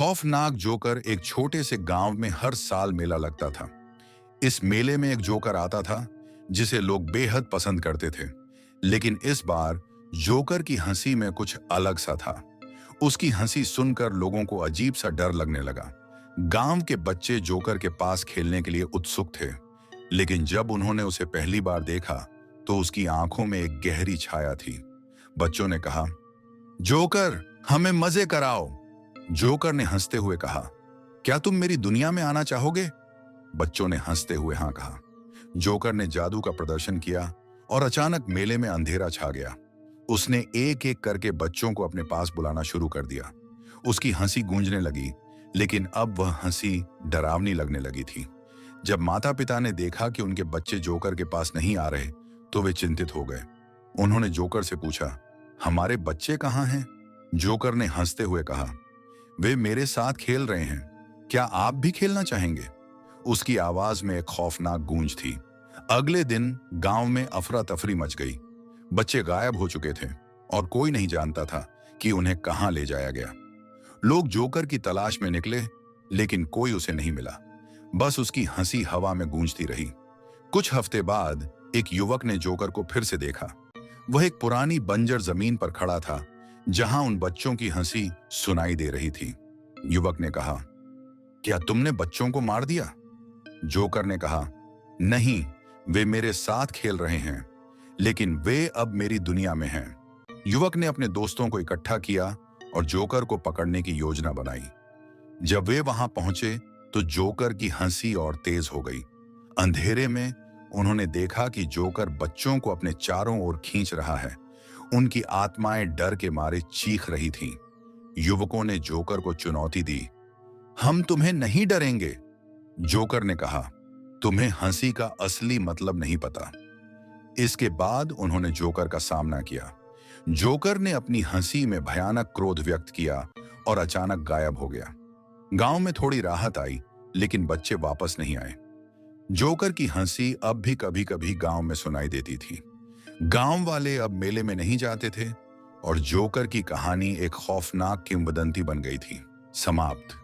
खौफनाक जोकर एक छोटे से गांव में हर साल मेला लगता था। इस मेले में एक जोकर आता था जिसे लोग बेहद पसंद करते थे। लेकिन इस बार जोकर की हंसी में कुछ अलग सा था। उसकी हंसी सुनकर लोगों को अजीब सा डर लगने लगा। गांव के बच्चे जोकर के पास खेलने के लिए उत्सुक थे, लेकिन जब उन्होंने उसे पहली बार देखा तो उसकी आंखों में एक गहरी छाया थी। बच्चों ने कहा, जोकर, हमें मजे कराओ। जोकर ने हंसते हुए कहा, क्या तुम मेरी दुनिया में आना चाहोगे? बच्चों ने हंसते हुए हाँ कहा। जोकर ने जादू का प्रदर्शन किया और अचानक मेले में अंधेरा छा गया। उसने एक एक करके बच्चों को अपने पास बुलाना शुरू कर दिया। उसकी हंसी गूंजने लगी, लेकिन अब वह हंसी डरावनी लगने लगी थी। जब माता पिता ने देखा कि उनके बच्चे जोकर के पास नहीं आ रहे, तो वे चिंतित हो गए। उन्होंने जोकर से पूछा, हमारे बच्चे कहाँ हैं? जोकर ने हंसते हुए कहा, वे मेरे साथ खेल रहे हैं, क्या आप भी खेलना चाहेंगे? उसकी आवाज में एक खौफनाक गूंज थी। अगले दिन गांव में अफरा तफरी मच गई। बच्चे गायब हो चुके थे और कोई नहीं जानता था कि उन्हें कहां ले जाया गया। लोग जोकर की तलाश में निकले, लेकिन कोई उसे नहीं मिला। बस उसकी हंसी हवा में गूंजती रही। कुछ हफ्ते बाद एक युवक ने जोकर को फिर से देखा। वह एक पुरानी बंजर जमीन पर खड़ा था, जहां उन बच्चों की हंसी सुनाई दे रही थी। युवक ने कहा, क्या तुमने बच्चों को मार दिया? जोकर ने कहा, नहीं, वे मेरे साथ खेल रहे हैं, लेकिन वे अब मेरी दुनिया में हैं। युवक ने अपने दोस्तों को इकट्ठा किया और जोकर को पकड़ने की योजना बनाई। जब वे वहां पहुंचे तो जोकर की हंसी और तेज हो गई। अंधेरे में उन्होंने देखा कि जोकर बच्चों को अपने चारों ओर खींच रहा है। उनकी आत्माएं डर के मारे चीख रही थीं। युवकों ने जोकर को चुनौती दी, हम तुम्हें नहीं डरेंगे। जोकर ने कहा, तुम्हें हंसी का असली मतलब नहीं पता। इसके बाद उन्होंने जोकर का सामना किया। जोकर ने अपनी हंसी में भयानक क्रोध व्यक्त किया और अचानक गायब हो गया। गांव में थोड़ी राहत आई, लेकिन बच्चे वापस नहीं आए। जोकर की हंसी अब भी कभी कभी गांव में सुनाई देती थी। गांव वाले अब मेले में नहीं जाते थे और जोकर की कहानी एक खौफनाक किंवदंती बन गई थी। समाप्त।